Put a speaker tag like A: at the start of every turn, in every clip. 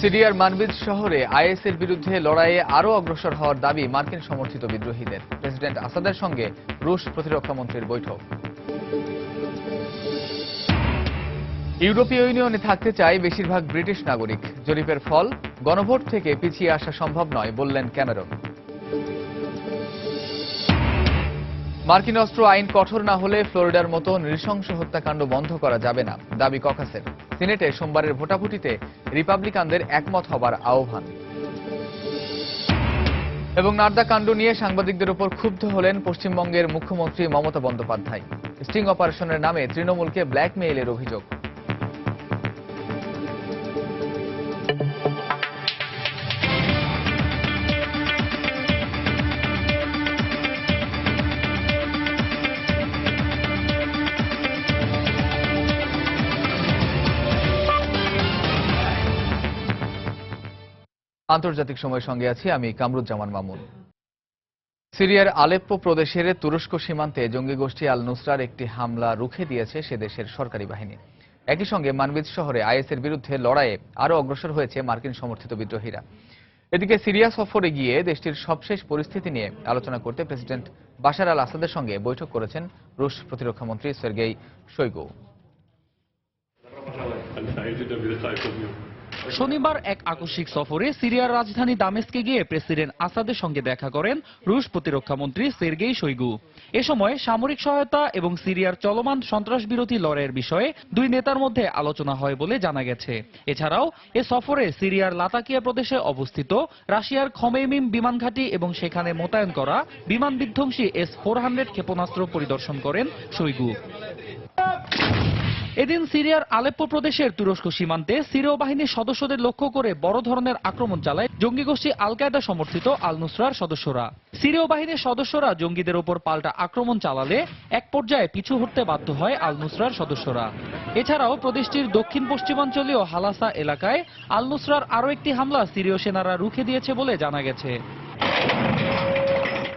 A: সিরিয়ার মানবিজ শহরে আইএসের বিরুদ্ধে লড়াইয়ে আরও অগ্রসর হওয়ার দাবি মার্কিন সমর্থিত বিদ্রোহীদের। প্রেসিডেন্ট আসাদের সঙ্গে রুশ প্রতিরক্ষামন্ত্রীর বৈঠক। ইউরোপীয় ইউনিয়নে থাকতে চায় বেশিরভাগ ব্রিটিশ নাগরিক। জরিপের ফল, গণভোট থেকে পিছিয়ে আসা সম্ভব নয় বললেন ক্যামেরন। মার্কিন অস্ত্র আইন কঠোর না হলে ফ্লোরিডার মতো নৃশংস হত্যাকাণ্ড বন্ধ করা যাবে না, দাবি ককাসের। সিনেটে সোমবারের ভোটাভুটিতে রিপাবলিকানদের একমত হবার আহ্বান। এবং নারদা কাণ্ড নিয়ে সাংবাদিকদের উপর ক্ষুব্ধ হলেন পশ্চিমবঙ্গের মুখ্যমন্ত্রী মমতা বন্দ্যোপাধ্যায়। স্টিং অপারেশনের নামে তৃণমূলকে ব্ল্যাকমেইলের অভিযোগ। আন্তর্জাতিক সময়ের সঙ্গে আছি আমি কামরুজ্জামান মামুন। সিরিয়ার আলেপ্পো প্রদেশের তুরস্ক সীমান্তে জঙ্গি গোষ্ঠী আল নুসরার একটি হামলা রুখে দিয়েছে সে দেশের সরকারি বাহিনী। একই সঙ্গে মানবিজ শহরে আইএসের বিরুদ্ধে লড়াইয়ে আরও অগ্রসর হয়েছে মার্কিন সমর্থিত বিদ্রোহীরা। এদিকে সিরিয়া সফরে গিয়ে দেশটির সবশেষ পরিস্থিতি নিয়ে আলোচনা করতে প্রেসিডেন্ট বাশার আল আসাদের সঙ্গে বৈঠক করেছেন রুশ প্রতিরক্ষামন্ত্রী সের্গেই শোইগু।
B: শনিবার এক আকস্মিক সফরে সিরিয়ার রাজধানী দামেস্কে গিয়ে প্রেসিডেন্ট আসাদের সঙ্গে দেখা করেন রুশ প্রতিরক্ষামন্ত্রী সের্গেই শোইগু। এ সময় সামরিক সহায়তা এবং সিরিয়ার চলমান সন্ত্রাসবিরোধী লড়াইয়ের বিষয়ে দুই নেতার মধ্যে আলোচনা হয় বলে জানা গেছে। এছাড়াও এ সফরে সিরিয়ার লাতাকিয়া প্রদেশে অবস্থিত রাশিয়ার খমেইমিম বিমান ঘাঁটি এবং সেখানে মোতায়েন করা বিমান বিধ্বংসী S-400 ক্ষেপণাস্ত্র পরিদর্শন করেন শোইগু। এদিন সিরিয়ার আলেপ্পো প্রদেশের তুরস্ক সীমান্তে সিরীয় বাহিনীর সদস্যদের লক্ষ্য করে বড় ধরনের আক্রমণ চালায় জঙ্গি গোষ্ঠী আল কায়দা সমর্থিত আল নুসরার সদস্যরা। সিরীয় বাহিনীর সদস্যরা জঙ্গিদের ওপর পাল্টা আক্রমণ চালালে এক পর্যায়ে পিছু হটতে বাধ্য হয় আল নুসরার সদস্যরা। এছাড়াও প্রদেশটির দক্ষিণ পশ্চিমাঞ্চলীয় হালাসা এলাকায় আল নুসরার আরও একটি হামলা সিরীয় সেনারা রুখে দিয়েছে বলে জানা গেছে।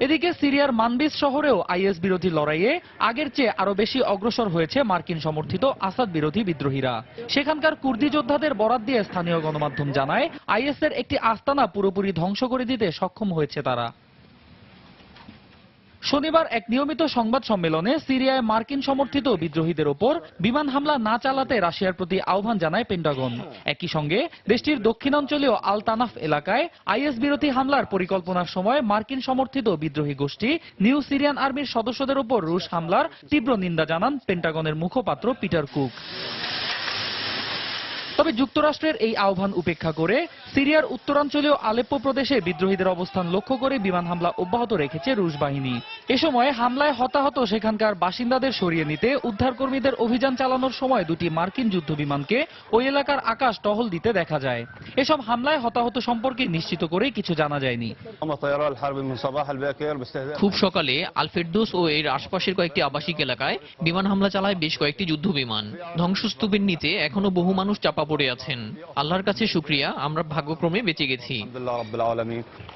B: এদিকে সিরিয়ার মানবিজ শহরেও আইএস বিরোধী লড়াইয়ে আগের চেয়ে আরো বেশি অগ্রসর হয়েছে মার্কিন সমর্থিত আসাদ বিরোধী বিদ্রোহীরা। সেখানকার কুর্দি যোদ্ধাদের বরাত দিয়ে স্থানীয় গণমাধ্যম জানায় আইএসের একটি আস্তানা পুরোপুরি ধ্বংস করে দিতে সক্ষম হয়েছে তারা। শনিবার এক নিয়মিত সংবাদ সম্মেলনে সিরিয়ায় মার্কিন সমর্থিত বিদ্রোহীদের ওপর বিমান হামলা না চালাতে রাশিয়ার প্রতি আহ্বান জানায় পেন্টাগন। একই সঙ্গে দেশটির দক্ষিণাঞ্চলীয় আল তানাফ এলাকায় আইএস বিরোধী হামলার পরিকল্পনার সময় মার্কিন সমর্থিত বিদ্রোহী গোষ্ঠী নিউ সিরিয়ান আর্মির সদস্যদের ওপর রুশ হামলার তীব্র নিন্দা জানান পেন্টাগনের মুখপাত্র পিটার কুক। তবে যুক্তরাষ্ট্রের এই আহ্বান উপেক্ষা করে সিরিয়ার উত্তরাঞ্চলীয় আলেপ্পো প্রদেশে বিদ্রোহীদের অবস্থান লক্ষ্য করে বিমান হামলা অব্যাহত রেখেছে রুশ বাহিনী। এ সময় হামলায় হতাহত সেখানকার বাসিন্দাদের সরিয়ে নিতে উদ্ধারকর্মীদের অভিযান চালানোর সময় দুটি মার্কিন যুদ্ধবিমানকে ওই এলাকার আকাশ টহল দিতে দেখা যায়। এসব হামলায় হতাহত সম্পর্কে নিশ্চিত করে কিছু জানা যায়নি।
C: খুব সকালে আলফেরদোস ও এর আশপাশের কয়েকটি আবাসিক এলাকায় বিমান হামলা চালায় বেশ কয়েকটি যুদ্ধবিমান। ধ্বংসস্তূপের নিচে এখনো বহু মানুষ চাপা পড়ে আছেন। আল্লাহর কাছে শুকরিয়া, আমরা ভাগ্যক্রমে বেঁচে গেছি।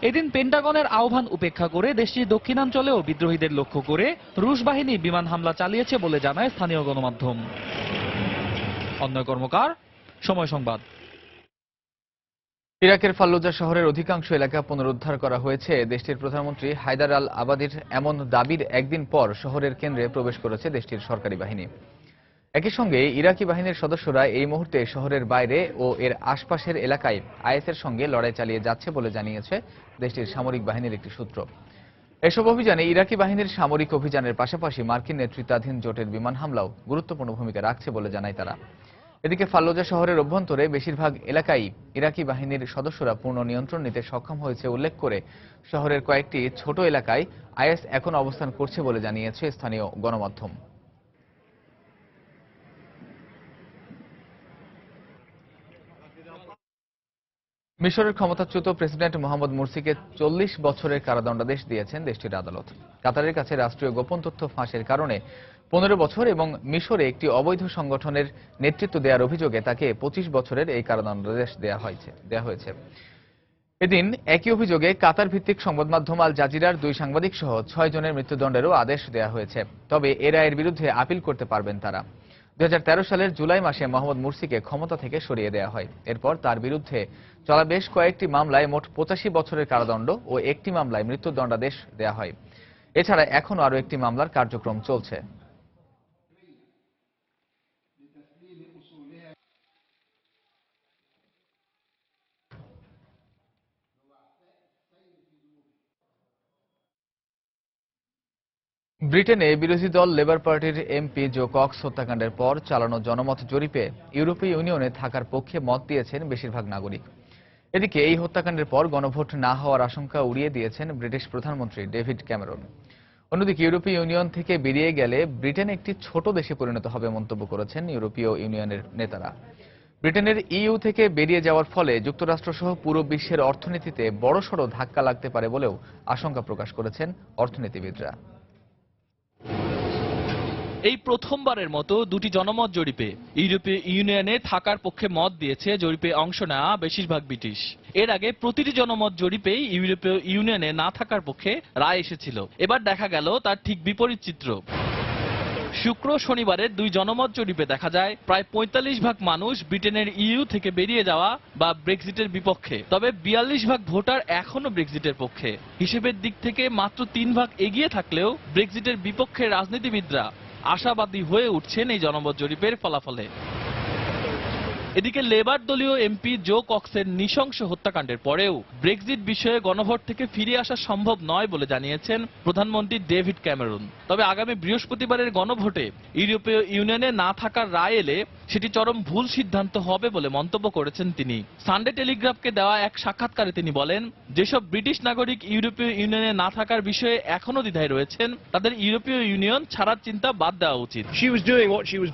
B: এদিন পেন্টাগনের আহ্বান উপেক্ষা করে দেশটির দক্ষিণাঞ্চলেও বিদ্রোহীদের লক্ষ্য করে রুশ বাহিনী বিমান হামলা চালিয়েছে বলে জানায় স্থানীয় গণমাধ্যম। অন্যয় কর্মকার, সময় সংবাদ।
A: ইরাকের ফাল্লুজা শহরের অধিকাংশ এলাকা পুনরুদ্ধার করা হয়েছে। দেশটির প্রধানমন্ত্রী হায়দার আল আবাদির এমন দাবির একদিন পর শহরের কেন্দ্রে প্রবেশ করেছে দেশটির সরকারি বাহিনী। একই সঙ্গে ইরাকি বাহিনীর সদস্যরা এই মুহূর্তে শহরের বাইরে ও এর আশপাশের এলাকায় আইএসের সঙ্গে লড়াই চালিয়ে যাচ্ছে বলে জানিয়েছে দেশটির সামরিক বাহিনীর একটি সূত্র। এসব অভিযানে ইরাকি বাহিনীর সামরিক অভিযানের পাশাপাশি মার্কিন নেতৃত্বাধীন জোটের বিমান হামলাও গুরুত্বপূর্ণ ভূমিকা রাখছে বলে জানায় তারা। এদিকে ফাল্লুজা শহরের অভ্যন্তরে বেশিরভাগ এলাকায় ইরাকি বাহিনীর সদস্যরা পূর্ণ নিয়ন্ত্রণ নিতে সক্ষম হয়েছে উল্লেখ করে শহরের কয়েকটি ছোট এলাকায় আইএস এখন অবস্থান করছে বলে জানিয়েছে স্থানীয় গণমাধ্যম। মিশরের ক্ষমতাচ্যুত প্রেসিডেন্ট মোহাম্মদ মুরসিকে 40 বছরের কারাদণ্ডাদেশ দিয়েছেন দেশটির আদালত। কাতারের কাছে রাষ্ট্রীয় গোপন তথ্য ফাঁসের কারণে 15 বছর এবং মিশরে একটি অবৈধ সংগঠনের নেতৃত্ব দেওয়ার অভিযোগে তাকে 25 বছরের এই কারাদণ্ডাদেশ দেওয়া হয়েছে। এদিন একই অভিযোগে কাতার ভিত্তিক সংবাদ মাধ্যম আল জাজিরার 2 সাংবাদিক সহ 6 জনের মৃত্যুদণ্ডেরও আদেশ দেওয়া হয়েছে। তবে এ রায়ের বিরুদ্ধে আপিল করতে পারবেন তারা। 2013 সালের জুলাই মাসে মোহাম্মদ মুরসিকে ক্ষমতা থেকে সরিয়ে দেওয়া হয়। এরপর তার বিরুদ্ধে চলা বেশ কয়েকটি মামলায় মোট 85 বছরের কারাদণ্ড ও একটি মামলায় মৃত্যুদণ্ডাদেশ দেওয়া হয়। এছাড়া এখনও আরও একটি মামলার কার্যক্রম চলছে। ব্রিটেনে বিরোধী দল লেবার পার্টির এমপি জো কক্স হত্যাকাণ্ডের পর চালানো জনমত জরিপে ইউরোপীয় ইউনিয়নে থাকার পক্ষে মত দিয়েছেন বেশিরভাগ নাগরিক। এদিকে এই হত্যাকাণ্ডের পর গণভোট না হওয়ার আশঙ্কা উড়িয়ে দিয়েছেন ব্রিটিশ প্রধানমন্ত্রী ডেভিড ক্যামেরন। অন্যদিকে ইউরোপীয় ইউনিয়ন থেকে বেরিয়ে গেলে ব্রিটেন একটি ছোট দেশে পরিণত হবে মন্তব্য করেছেন ইউরোপীয় ইউনিয়নের নেতারা। ব্রিটেনের ইইউ থেকে বেরিয়ে যাওয়ার ফলে যুক্তরাষ্ট্রসহ পুরো বিশ্বের অর্থনীতিতে বড়সড় ধাক্কা লাগতে পারে বলেও আশঙ্কা প্রকাশ করেছেন অর্থনীতিবিদরা।
B: এই প্রথমবারের মতো দুটি জনমত জরিপে ইউরোপীয় ইউনিয়নে থাকার পক্ষে মত দিয়েছে জরিপে অংশ নেওয়া বেশিরভাগ ব্রিটিশ। এর আগে প্রতিটি জনমত জরিপেই ইউরোপীয় ইউনিয়নে না থাকার পক্ষে রায় এসেছিল। এবার দেখা গেল তার ঠিক বিপরীত চিত্র। শুক্র শনিবারের দুই জনমত জরিপে দেখা যায় প্রায় 45% মানুষ ব্রিটেনের ইইউ থেকে বেরিয়ে যাওয়া বা ব্রেক্সিটের বিপক্ষে, তবে 42% ভোটার এখনো ব্রেক্সিটের পক্ষে। হিসেবের দিক থেকে মাত্র 3% এগিয়ে থাকলেও ব্রেক্সিটের বিপক্ষে রাজনীতিবিদরা আশাবাদী হয়ে উঠছেন এই জনমত জরিপের ফলাফলে। এদিকে লেবার দলীয় এমপি জো কক্সের নৃশংস হত্যাকাণ্ডের পরেও ব্রেক্সিট বিষয়ে গণভোট থেকে ফিরে আসা সম্ভব নয় বলে জানিয়েছেন প্রধানমন্ত্রী ডেভিড ক্যামেরন। তবে আগামী বৃহস্পতিবারের গণভোটে ইউরোপীয় ইউনিয়নে না থাকার রায় এলে সেটি চরম ভুল সিদ্ধান্ত হবে বলে মন্তব্য করেছেন তিনি। সানডে টেলিগ্রাফকে দেওয়া এক সাক্ষাৎকারে তিনি বলেন, যেসব ব্রিটিশ নাগরিক ইউরোপীয় ইউনিয়নে না থাকার বিষয়ে এখনো দ্বিধায় রয়েছেন তাদের ইউরোপীয় ইউনিয়ন ছাড়ার চিন্তা বাদ দেওয়া উচিত।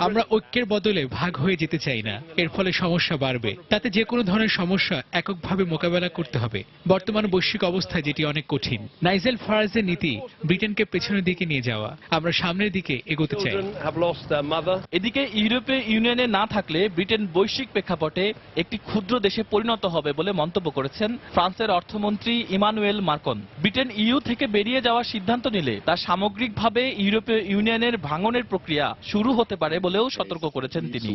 D: আমরা ঐক্যের বদলে ভাগ হয়ে যেতে চাই না। এর ফলে সমস্যা বাড়বে। তাতে যে কোনো ধরনের সমস্যা এককভাবে মোকাবেলা করতে হবে। বর্তমান বৈশ্বিক অবস্থায় যেটি অনেক কঠিন। নাইজেল ফারাজের নীতি ব্রিটেনকে পেছনের দিকে নিয়ে যাওয়া। আমরা সামনের দিকে এগোতে চাই।
B: এদিকে ইউরোপীয় ইউনিয়নে না থাকলে ব্রিটেন বৈশ্বিক প্রেক্ষাপটে একটি ক্ষুদ্র দেশে পরিণত হবে বলে মন্তব্য করেছেন ফ্রান্সের অর্থমন্ত্রী ইমানুয়েল মার্কন। ব্রিটেন ইইউ থেকে বেরিয়ে যাওয়ার সিদ্ধান্ত নিলে তা সামগ্রিকভাবে ইউরোপীয় ইউনিয়নের ভাঙনের প্রক্রিয়া শুরু হতে পারে বলেও সতর্ক করেছেন তিনি।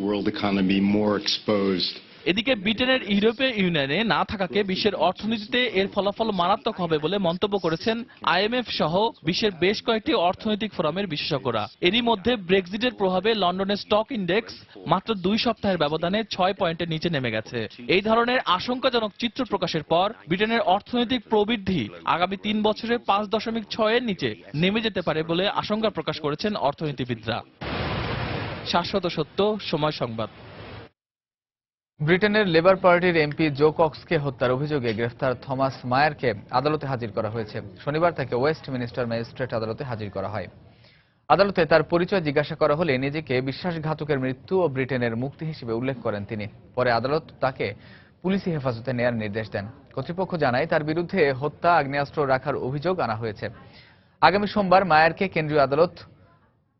B: এদিকে ব্রিটেনের ইউরোপীয় ইউনিয়নে না থাকাকে বিশ্বের অর্থনীতিতে এর ফলাফল মারাত্মক হবে বলে মন্তব্য করেছেন আইএমএফ সহ বিশ্বের বেশ কয়েকটি অর্থনৈতিক ফোরামের বিশেষজ্ঞরা। এরই মধ্যে ব্রেক্সিটের প্রভাবে লন্ডনের স্টক ইন্ডেক্স মাত্র 2 সপ্তাহের ব্যবধানে 6 পয়েন্টের নিচে নেমে গেছে। এই ধরনের আশঙ্কাজনক চিত্র প্রকাশের পর ব্রিটেনের অর্থনৈতিক প্রবৃদ্ধি আগামী 3 বছরে 5.6 এর নিচে নেমে যেতে পারে বলে আশঙ্কা প্রকাশ করেছেন অর্থনীতিবিদরা। শাশ্বত সত্য, সময় সংবাদ।
A: ব্রিটেনের লেবার পার্টির এমপি জো কক্সকে হত্যার অভিযোগে গ্রেফতার থমাস মায়ারকে আদালতে হাজির করা হয়েছে। শনিবার তাকে ওয়েস্টমিনিস্টার ম্যাজিস্ট্রেট আদালতে হাজির করা হয়। আদালতে তার পরিচয় জিজ্ঞাসা করা হলে নিজেকে বিশ্বাসঘাতকের মৃত্যু ও ব্রিটেনের মুক্তি হিসেবে উল্লেখ করেন তিনি। পরে আদালত তাকে পুলিশি হেফাজতে নেয়ার নির্দেশ দেন। কর্তৃপক্ষ জানায় তার বিরুদ্ধে হত্যা, আগ্নেয়াস্ত্র রাখার অভিযোগ আনা হয়েছে। আগামী সোমবার মায়ারকে কেন্দ্রীয় আদালত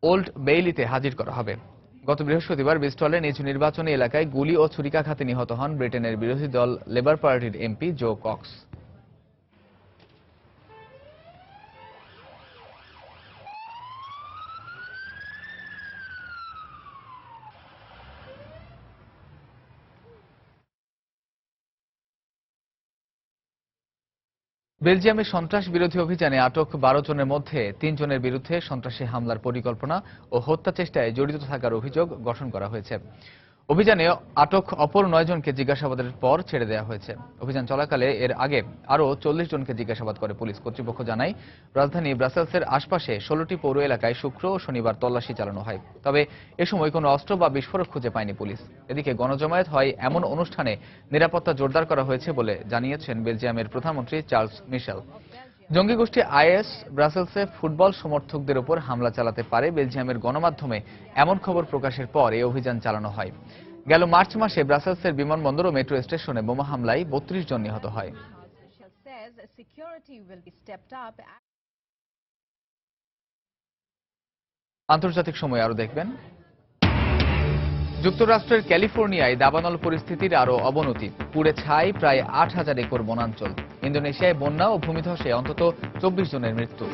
A: ওল্ড বেইলিতে হাজির করা হবে। গত বৃহস্পতিবার ব্রিস্টলে নিজ নির্বাচনী এলাকায় গুলি ও ছুরিকাঘাতে নিহত হন ব্রিটেনের বিরোধী দল লেবার পার্টির এমপি জো কক্স। বেলজিয়ামে সন্ত্রাস বিরোধী অভিযানে আটক 12 জনের মধ্যে 3 জনের বিরুদ্ধে সন্ত্রাসী হামলার পরিকল্পনা ও হত্যা চেষ্টায় জড়িত থাকার অভিযোগ গঠন করা হয়েছে। অভিযানে আটক অপর 9 জনকে জিজ্ঞাসাবাদের পর ছেড়ে দেওয়া হয়েছে। অভিযান চলাকালে এর আগে আরও 40 জনকে জিজ্ঞাসাবাদ করে পুলিশ। কর্তৃপক্ষ জানায় রাজধানী ব্রাসেলসের আশপাশে 16টি পৌর এলাকায় শুক্র ও শনিবার তল্লাশি চালানো হয়। তবে এ সময় কোনো অস্ত্র বা বিস্ফোরক খুঁজে পায়নি পুলিশ। এদিকে গণজমায়েত হয় এমন অনুষ্ঠানে নিরাপত্তা জোরদার করা হয়েছে বলে জানিয়েছেন বেলজিয়ামের প্রধানমন্ত্রী চার্লস মিশেল। জঙ্গি গোষ্ঠী আইএস ব্রাসেলসে ফুটবল সমর্থকদের উপর হামলা চালাতে পারে বেলজিয়ামের গণমাধ্যমে এমন খবর প্রকাশের পর এই অভিযান চালানো হয়। গেল মার্চ মাসে ব্রাসেলসের বিমানবন্দর ও মেট্রো স্টেশনে বোমা হামলায় 32 জন নিহত হয়। আন্তর্জাতিক সময় আরো দেখবেন। যুক্তরাষ্ট্রের ক্যালিফোর্নিয়ায় দাবানল পরিস্থিতির আরো অবনতি, পুড়ে ছাই প্রায় 8000 একর বনাঞ্চল। ইন্দোনেশিয়ায় বন্যা ও ভূমিধসে অন্তত 24 জনের মৃত্যু।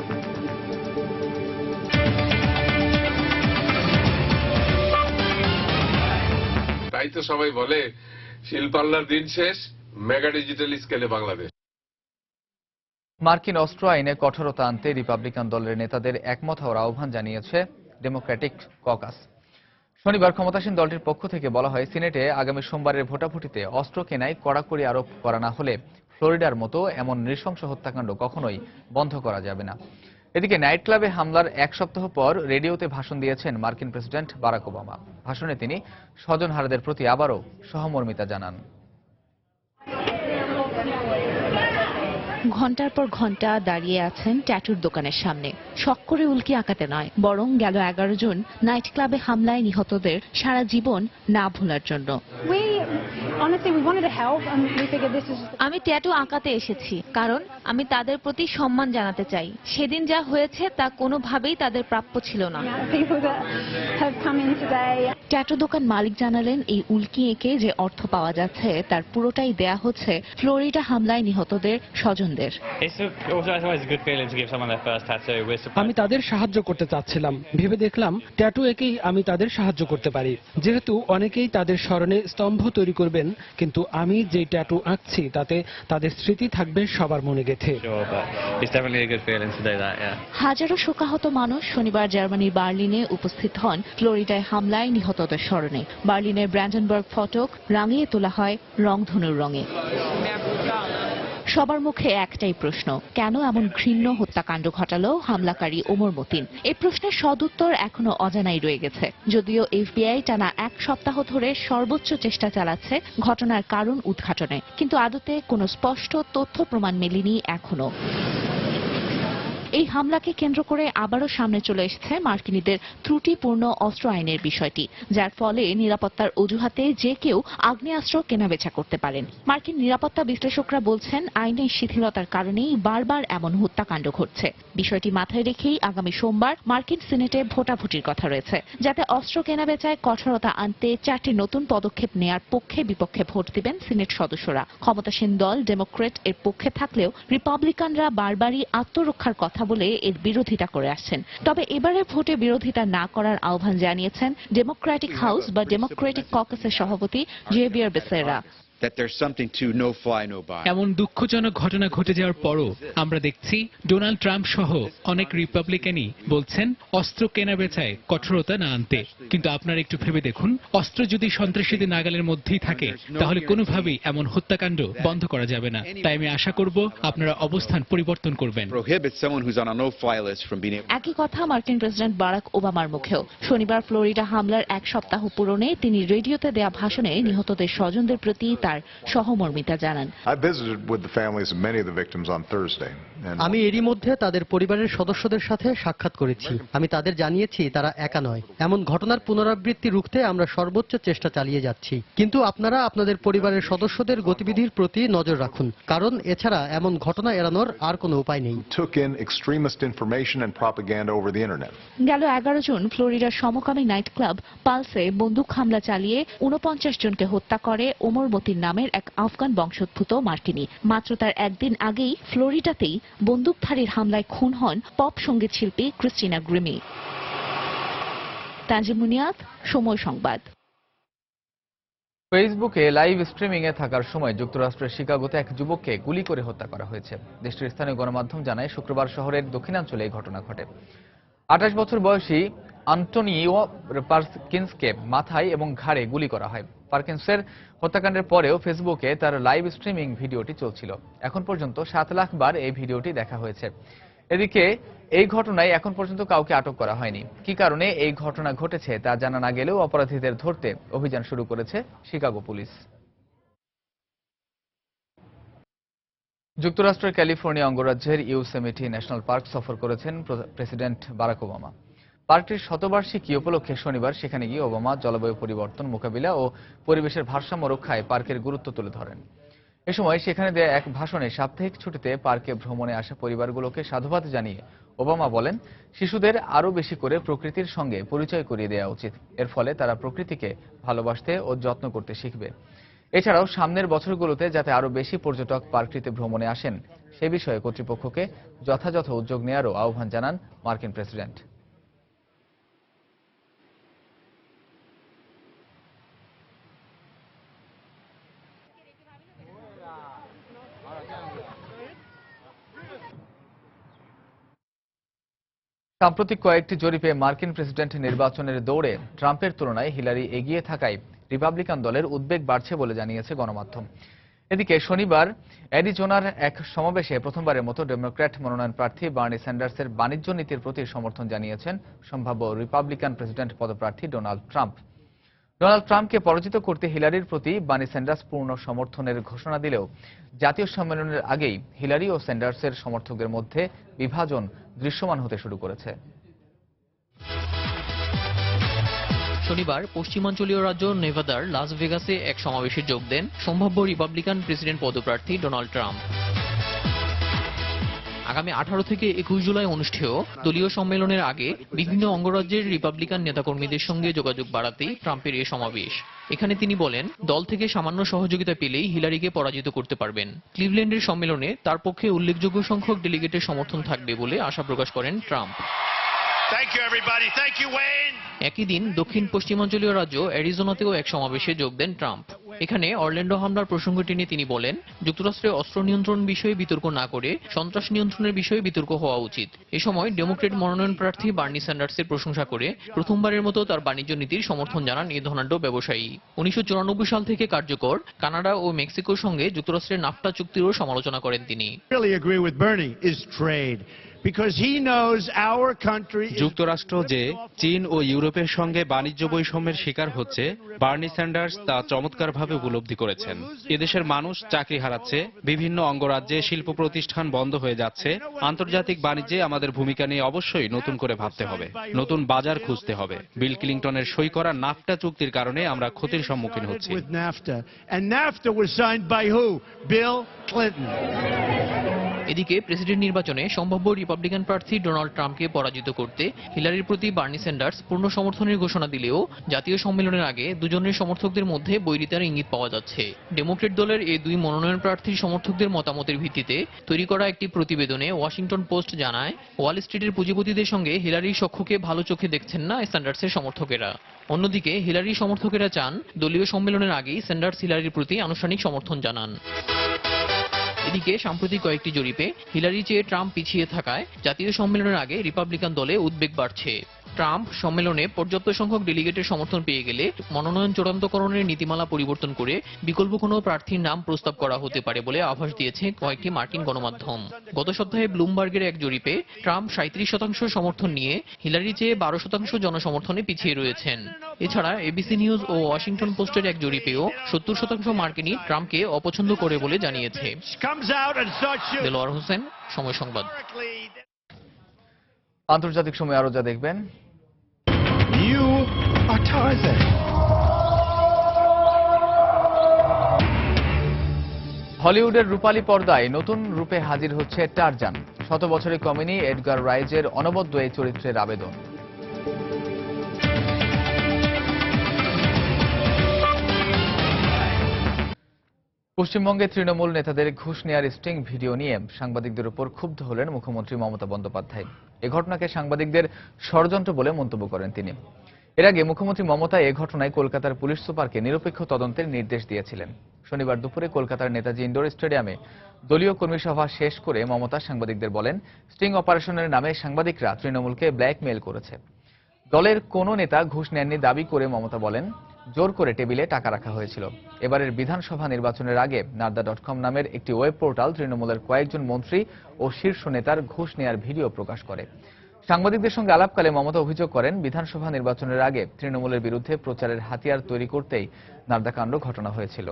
E: তাই তো সবাই বলে শিল্পাল্লার দিন শেষ, মেগা ডিজিটাল স্কেলে বাংলাদেশ।
A: মার্কিন অস্ত্র আইনে কঠোরতা আনতে রিপাবলিকান দলের নেতাদের একমত হওয়ার আহ্বান জানিয়েছে ডেমোক্রেটিক ককাস। শনিবার ক্ষমতাসীন দলটির পক্ষ থেকে বলা হয়, সিনেটে আগামী সোমবারের ভোটাভুটিতে অস্ত্র কেনায় কড়াকড়ি আরোপ করা না হলে ফ্লোরিডার মতো এমন নৃশংস হত্যাকাণ্ড কখনোই বন্ধ করা যাবে না। এদিকে নাইট ক্লাবে হামলার এক সপ্তাহ পর রেডিওতে ভাষণ দিয়েছেন মার্কিন প্রেসিডেন্ট বারাক ওবামা। ভাষণে তিনি স্বজনহারাদের প্রতি আবারও সহমর্মিতা জানান।
F: ঘন্টার পর ঘন্টা দাঁড়িয়ে আছেন ট্যাটুর দোকানের সামনে। শখ করে উল্কি আঁকাতে নয়, বরং গেল 11 জন নাইট ক্লাবে হামলায় নিহতদের সারা জীবন না ভোলার জন্য।
G: আমি ট্যাটু আঁকাতে এসেছি কারণ আমি তাদের প্রতি সম্মান জানাতে চাই। সেদিন যা হয়েছে তা কোনোভাবেই তাদের প্রাপ্য ছিল না।
F: ট্যাটু দোকান মালিক জানালেন, এই উল্কি এঁকে যে অর্থ পাওয়া যাচ্ছে তার পুরোটাই দেয়া হচ্ছে ফ্লোরিডা হামলায় নিহতদের স্বজনদের।
H: আমি তাদের সাহায্য করতে চাচ্ছিলাম, ভেবে দেখলাম ট্যাটু এঁকেই আমি তাদের সাহায্য করতে পারি। যেহেতু অনেকেই তাদের স্মরণে স্তম্ভ তৈরি করবেন, কিন্তু আমি যে ট্যাটু আঁকছি তাতে তাদের স্মৃতি থাকবে সবার মনে গেঁথে।
F: হাজারো শোকাহত মানুষ শনিবার জার্মানির বার্লিনে উপস্থিত হন ফ্লোরিডায় হামলায় নিহতদের স্মরণে। বার্লিনের ব্র্যান্ডেনবার্গ ফটক রাঙিয়ে তোলা হয় রংধনুর রঙে। সবার মুখে একটাই প্রশ্ন, কেন এমন ঘৃণ্য হত্যাকাণ্ড ঘটালো হামলাকারী ওমর মতিন? এই প্রশ্নের সদুত্তর এখনো অজানাই রয়ে গেছে। যদিও এফবিআই টানা 1 সপ্তাহ ধরে সর্বোচ্চ চেষ্টা চালাচ্ছে ঘটনার কারণ উদ্ঘাটনে, কিন্তু আদতে কোনো স্পষ্ট তথ্য প্রমাণ মেলেনি এখনো। এই হামলাকে কেন্দ্র করে আবারও সামনে চলে এসেছে মার্কিনীদের ত্রুটিপূর্ণ অস্ত্র আইনের বিষয়টি, যার ফলে নিরাপত্তার অজুহাতে যে কেউ আগ্নেয়াস্ত্র কেনাবেচা করতে পারেন। মার্কিন নিরাপত্তা বিশ্লেষকরা বলছেন, আইনের শিথিলতার কারণেই বারবার এমন হত্যাকাণ্ড ঘটছে। বিষয়টি মাথায় রেখেই আগামী সোমবার মার্কিন সিনেটে ভোটাভুটির কথা রয়েছে, যাতে অস্ত্র কেনাবেচায় কঠোরতা আনতে 4টি নতুন পদক্ষেপ নেয়ার পক্ষে বিপক্ষে ভোট দিবেন সিনেট সদস্যরা। ক্ষমতাসীন দল ডেমোক্রেট এর পক্ষে থাকলেও রিপাবলিকানরা বারবারই আত্মরক্ষার কথা বলে এর বিরোধিতা করে আসছেন। তবে এবারের ভোটে বিরোধিতা না করার আহ্বান জানিয়েছেন ডেমোক্রেটিক হাউস বা ডেমোক্রেটিক ককাসের সভাপতি জেভিয়ার বেসেরা।
D: এমন দুঃখজনক ঘটনা ঘটে যাওয়ার পরও আমরা দেখছি ডোনাল্ড ট্রাম্প সহ অনেক রিপাবলিকানই বলছেন অস্ত্র কেনা বেচায় কঠোরতা না আনতে। কিন্তু আপনারা একটু ভেবে দেখুন, অস্ত্র যদি সন্ত্রাসীদের নাগালের মধ্যেই থাকে তাহলে কোনোভাবেই এমন হত্যাকাণ্ড বন্ধ করা যাবে না। তাই আমি আশা করব আপনারা অবস্থান পরিবর্তন করবেন।
F: একই কথা মার্কিন প্রেসিডেন্ট বারাক ওবামার মুখেও। শনিবার ফ্লোরিডা হামলার 1 সপ্তাহ পূরণে তিনি রেডিওতে দেয়া ভাষণে নিহতদের স্বজনদের প্রতি তার সহমর্মিতা জানান।
I: আমি এরই মধ্যে তাদের পরিবারের সদস্যদের সাথে সাক্ষাৎ করেছি। আমি তাদের জানিয়েছি তারা একা নয়। এমন ঘটনার পুনরাবৃত্তি রুখতে আমরা সর্বোচ্চ চেষ্টা চালিয়ে যাচ্ছি। কিন্তু আপনারা আপনাদের পরিবারের সদস্যদের গতিবিধির প্রতি নজর রাখুন, কারণ এছাড়া এমন ঘটনা এড়ানোর আর কোনো উপায় নেই।
F: গেল 11 জুন ফ্লোরিডার সমকামী নাইট ক্লাব পালসে বন্দুক হামলা চালিয়ে 49 জনকে হত্যা করে ওমর মতিন নামের এক আফগান বংশোদ্ভূত মার্কিনী। মাত্র তার একদিন আগেই ফ্লোরিডাতেই বন্দুকধারীর হামলায় খুন হন পপ সঙ্গীত শিল্পী ক্রিস্টিনা গ্রিমি। তানজিম মুনিয়াত, সময় সংবাদ।
A: ফেসবুকে লাইভ স্ট্রিমিং এ থাকার সময় যুক্তরাষ্ট্রের শিকাগোতে এক যুবককে গুলি করে হত্যা করা হয়েছে। দেশটির স্থানীয় গণমাধ্যম জানায়, শুক্রবার শহরের দক্ষিণাঞ্চলে এই ঘটনা ঘটে। 28 বছর বয়সী আন্তোনিও পার্কিন্সকে মাথায় এবং ঘাড়ে গুলি করা হয়। পার্কিন্সের হত্যাকাণ্ডের পরেও ফেসবুকে তার লাইভ স্ট্রিমিং ভিডিওটি চলছিল। এখন পর্যন্ত 7 লাখ বার এই ভিডিওটি দেখা হয়েছে। এদিকে এই ঘটনায় এখন পর্যন্ত কাউকে আটক করা হয়নি। কি কারণে এই ঘটনা ঘটেছে তা জানা না গেলেও অপরাধীদের ধরতে অভিযান শুরু করেছে শিকাগো পুলিশ। যুক্তরাষ্ট্রের ক্যালিফোর্নিয়া অঙ্গরাজ্যের ইয়োসেমিটি ন্যাশনাল পার্ক সফর করেছেন প্রেসিডেন্ট বারাক ওবামা। পার্কটির শতবার্ষিকী উপলক্ষে শনিবার সেখানে গিয়ে ওবামা জলবায়ু পরিবর্তন মোকাবিলা ও পরিবেশের ভারসাম্য রক্ষায় পার্কের গুরুত্ব তুলে ধরেন। এ সময় সেখানে দেয়া এক ভাষণে সাপ্তাহিক ছুটিতে পার্কে ভ্রমণে আসা পরিবারগুলোকে সাধুবাদ জানিয়ে ওবামা বলেন, শিশুদের আরও বেশি করে প্রকৃতির সঙ্গে পরিচয় করিয়ে দেওয়া উচিত। এর ফলে তারা প্রকৃতিকে ভালোবাসতে ও যত্ন করতে শিখবে। এছাড়াও সামনের বছরগুলোতে যাতে আরও বেশি পর্যটক পার্কটিতে ভ্রমণে আসেন সে বিষয়ে কর্তৃপক্ষকে যথাযথ উদ্যোগ নেওয়ারও আহ্বান জানান মার্কিন প্রেসিডেন্ট। সাম্প্রতিক কয়েকটি জরিপে মার্কিন প্রেসিডেন্ট নির্বাচনের দৌড়ে ট্রাম্পের তুলনায় হিলারি এগিয়ে থাকায় রিপাবলিকান দলের উদ্বেগ বাড়ছে বলে জানিয়েছে গণমাধ্যম। এদিকে শনিবার অ্যারিজোনার এক সমাবেশে প্রথমবারের মতো ডেমোক্র্যাট মনোনয়ন প্রার্থী বার্নি স্যান্ডার্সের বাণিজ্য নীতির প্রতি সমর্থন জানিয়েছেন সম্ভাব্য রিপাবলিকান প্রেসিডেন্ট পদপ্রার্থী ডোনাল্ড ট্রাম্প। ডোনাল্ড ট্রাম্পকে পরাজিত করতে হিলারির প্রতি বার্নি স্যান্ডার্স পূর্ণ সমর্থনের ঘোষণা দিলেও জাতীয় সম্মেলনের আগেই হিলারি ও স্যান্ডার্সের সমর্থকদের মধ্যে বিভাজন দৃশ্যমান হতে শুরু করেছে।
C: শনিবার পশ্চিমাঞ্চলীয় রাজ্য নেভাদার লাস ভেগাসে এক সমাবেশে যোগ দেন সম্ভাব্য রিপাবলিকান প্রেসিডেন্ট পদপ্রার্থী ডোনাল্ড ট্রাম্প। আগামী 18 থেকে 21 জুলাই অনুষ্ঠেয় দলীয় সম্মেলনের আগে বিভিন্ন অঙ্গরাজ্যের রিপাবলিকান নেতাকর্মীদের সঙ্গে যোগাযোগ বাড়াতেই ট্রাম্পের এই সমাবেশ। এখানে তিনি বলেন, দল থেকে সামান্য সহযোগিতা পেলেই হিলারিকে পরাজিত করতে পারবেন। ক্লিভল্যান্ডের সম্মেলনে তার পক্ষে উল্লেখযোগ্য সংখ্যক ডেলিগেটের সমর্থন থাকবে বলে আশা প্রকাশ করেন ট্রাম্প। একই দিন দক্ষিণ পশ্চিমাঞ্চলীয় রাজ্য অ্যারিজোনাতেও এক সমাবেশে যোগ দেন ট্রাম্প। এখানে অরল্যান্ডো হামলার প্রসঙ্গ টেনে তিনি বলেন, যুক্তরাষ্ট্রে অস্ত্র নিয়ন্ত্রণ বিষয়ে বিতর্ক না করে সন্ত্রাস নিয়ন্ত্রণের বিষয়ে বিতর্ক হওয়া উচিত। এ সময় ডেমোক্রেট মনোনয়ন প্রার্থী বার্নি স্যান্ডার্সের প্রশংসা করে প্রথমবারের মতো তার বাণিজ্য নীতির সমর্থন জানান এই ধনাঢ্য ব্যবসায়ী। 1994 সাল থেকে কার্যকর কানাডা ও মেক্সিকোর সঙ্গে যুক্তরাষ্ট্রের নাফটা চুক্তিরও সমালোচনা করেন তিনি।
J: যুক্তরাষ্ট্র যে চীন ও ইউরোপের সঙ্গে বাণিজ্য বৈষম্যের শিকার হচ্ছে, বার্নি স্যান্ডার্স তা চমৎকারভাবে উপলব্ধি করেছেন। এদেশের মানুষ চাকরি হারাচ্ছে, বিভিন্ন অঙ্গরাজ্যে শিল্প প্রতিষ্ঠান বন্ধ হয়ে যাচ্ছে। আন্তর্জাতিক বাণিজ্যে আমাদের ভূমিকা নিয়ে অবশ্যই নতুন করে ভাবতে হবে, নতুন বাজার খুঁজতে হবে। বিল ক্লিনটনের সই করা নাফটা চুক্তির কারণে আমরা ক্ষতির সম্মুখীন হচ্ছি।
C: এদিকে প্রেসিডেন্ট নির্বাচনে সম্ভাব্য রিপাবলিকান প্রার্থী ডোনাল্ড ট্রাম্পকে পরাজিত করতে হিলারির প্রতি বার্নি স্যান্ডার্স পূর্ণ সমর্থনের ঘোষণা দিলেও জাতীয় সম্মেলনের আগে দুজনের সমর্থকদের মধ্যে বৈরিতার ইঙ্গিত পাওয়া যাচ্ছে। ডেমোক্রেট দলের এই দুই মনোনয়ন প্রার্থীর সমর্থকদের মতামতের ভিত্তিতে তৈরি করা একটি প্রতিবেদনে ওয়াশিংটন পোস্ট জানায়, ওয়াল স্ট্রিটের পুঁজিপতিদের সঙ্গে হিলারির সখ্যকে ভালো চোখে দেখছেন না স্যান্ডার্সের সমর্থকেরা। অন্যদিকে হিলারির সমর্থকেরা চান দলীয় সম্মেলনের আগেই স্যান্ডার্স হিলারির প্রতি আনুষ্ঠানিক সমর্থন জানান। এদিকে সাম্প্রতিক কয়েকটি জরিপে হিলারি চেয়ে ট্রাম্প পিছিয়ে থাকায় জাতীয় সম্মেলনের আগে রিপাবলিকান দলে উদ্বেগ বাড়ছে। ট্রাম্প সম্মেলনে পর্যাপ্ত সংখ্যক ডেলিগেটের সমর্থন পেয়ে গেলে মনোনয়ন চূড়ান্তকরণের নীতিমালা পরিবর্তন করে বিকল্প কোনো প্রার্থীর নাম প্রস্তাব করা হতে পারে বলে আভাস দিয়েছে কয়েকটি মার্কিন গণমাধ্যম। গত সপ্তাহে ব্লুমবার্গের এক জরিপে ট্রাম্প 37% সমর্থন নিয়ে হিলারি চেয়ে 12% জনসমর্থনে পিছিয়ে রয়েছেন। এছাড়া এবিসি নিউজ ও ওয়াশিংটন পোস্টের এক জরিপেও 70% মার্কিনই ট্রাম্পকে অপছন্দ করে বলে জানিয়েছে। দেলোয়ার হোসেন, সময় সংবাদ।
A: আন্তর্জাতিক সময় আরো যা দেখবেন। হলিউডের রূপালী পর্দায় নতুন রূপে হাজির হচ্ছে টারজান। 100 বছরে কমেনি এডগার রাইজের অনবদ্য এই চরিত্রের আবেদন। পশ্চিমবঙ্গে তৃণমূল নেতাদের ঘুষ নেয়ার স্টিং ভিডিও নিয়ে সাংবাদিকদের উপর ক্ষুব্ধ হলেন মুখ্যমন্ত্রী মমতা বন্দ্যোপাধ্যায়। এ ঘটনাকে সাংবাদিকদের ষড়যন্ত্র বলে মন্তব্য করেন তিনি। এর আগে মুখ্যমন্ত্রী মমতা এ ঘটনায় কলকাতার পুলিশ সুপারকে নিরপেক্ষ তদন্তের নির্দেশ দিয়েছিলেন। শনিবার দুপুরে কলকাতার নেতাজি ইন্ডোর স্টেডিয়ামে দলীয় কর্মী সভা শেষ করে মমতা সাংবাদিকদের বলেন, স্টিং অপারেশনের নামে সাংবাদিকরা তৃণমূলকে ব্ল্যাকমেইল করেছে। দলের কোনো নেতা ঘুষ নেননি দাবি করে মমতা বলেন, জোর করে টেবিলে টাকা রাখা হয়েছিল। এবারের বিধানসভা নির্বাচনের আগে narda.com নামের একটি ওয়েব পোর্টাল তৃণমূলের কয়েকজন মন্ত্রী ও শীর্ষ নেতার ঘুষ নেয়ার ভিডিও প্রকাশ করে। সাংবাদিকদের সঙ্গে আলাপকালে মমতা অভিযোগ করেন, বিধানসভা নির্বাচনের আগে তৃণমূলের বিরুদ্ধে প্রচারের হাতিয়ার তৈরি করতেই নারদাকাণ্ড ঘটনা হয়েছিল।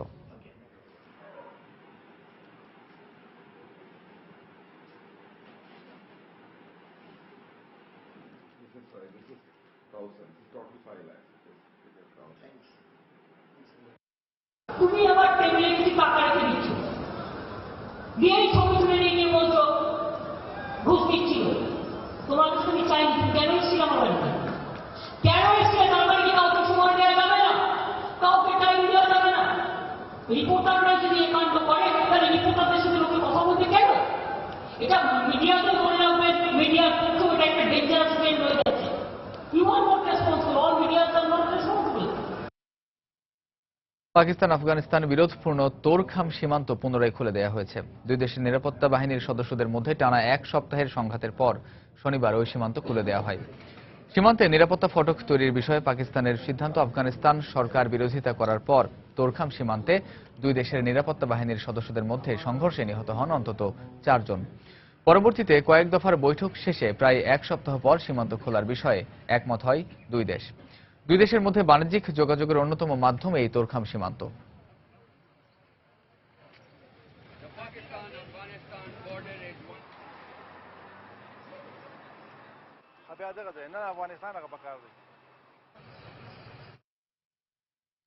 K: তুমি আবার টেবিলে কিছু টাকা রেখে দিচ্ছ, দিয়ে ছবি তুলে নিয়ে বলছো ঘুষ দিচ্ছিল। তোমার কাছে আমি চাইনি, কেন এসেছিল আমার বাড়িতে? কেন এসেছিল? তার বাড়িতে কাউকে সময় দেওয়া যাবে না, কাউকে টাইম দেওয়া যাবে না। রিপোর্টাররা যদি এই কাণ্ড করে তাহলে রিপোর্টারদের সাথে লোকে কথা বলতে কেন? এটা মিডিয়াতে করে রাখবে, মিডিয়ার পক্ষে এটা একটা ডেঞ্জারাস ট্রেন্ড হয়ে যাচ্ছে। You are not responsible, all medias are not responsible.
A: Pakistan Afghanistan বিরোধপূর্ণ তোরখাম সীমান্ত পুনরায় খুলে দেওয়া হয়েছে। দুই দেশের নিরাপত্তা বাহিনীর সদস্যদের মধ্যে টানা এক সপ্তাহের সংঘাতের পর শনিবার ওই সীমান্ত খুলে দেওয়া হয়। সীমান্তে নিরাপত্তা ফটক তৈরির বিষয়ে পাকিস্তানের সিদ্ধান্ত আফগানিস্তান সরকার বিরোধিতা করার পর তোরখাম সীমান্তে দুই দেশের নিরাপত্তা বাহিনীর সদস্যদের মধ্যে সংঘর্ষে নিহত হন অন্তত 4 জন। পরবর্তীতে কয়েক দফার বৈঠক শেষে প্রায় এক সপ্তাহ পর সীমান্ত খোলার বিষয়ে একমত হয় দুই দেশ। দুই দেশের মধ্যে বাণিজ্যিক যোগাযোগের অন্যতম মাধ্যম এই তোরখাম সীমান্ত।